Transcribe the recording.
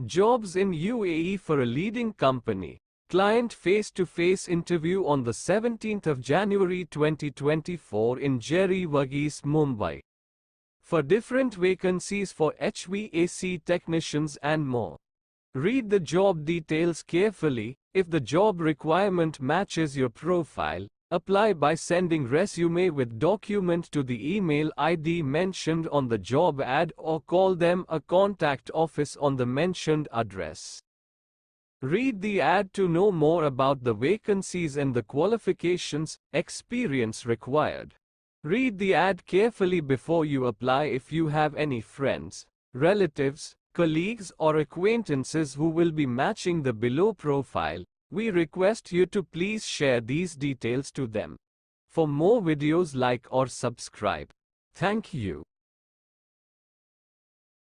Jobs in UAE for a leading company. Client face-to-face interview on the 17th of January 2024 in Jerry Verghese, Mumbai. For different vacancies for HVAC technicians and more. Read the job details carefully. If the job requirement matches your profile, apply by sending resume with document to the email ID mentioned on the job ad or call them a contact office on the mentioned address. Read the ad to know more about the vacancies and the qualifications, experience required. Read the ad carefully before you apply. If you have any friends, relatives, colleagues or acquaintances who will be matching the below profile, we request you to please share these details to them. For more videos, like or subscribe. Thank you.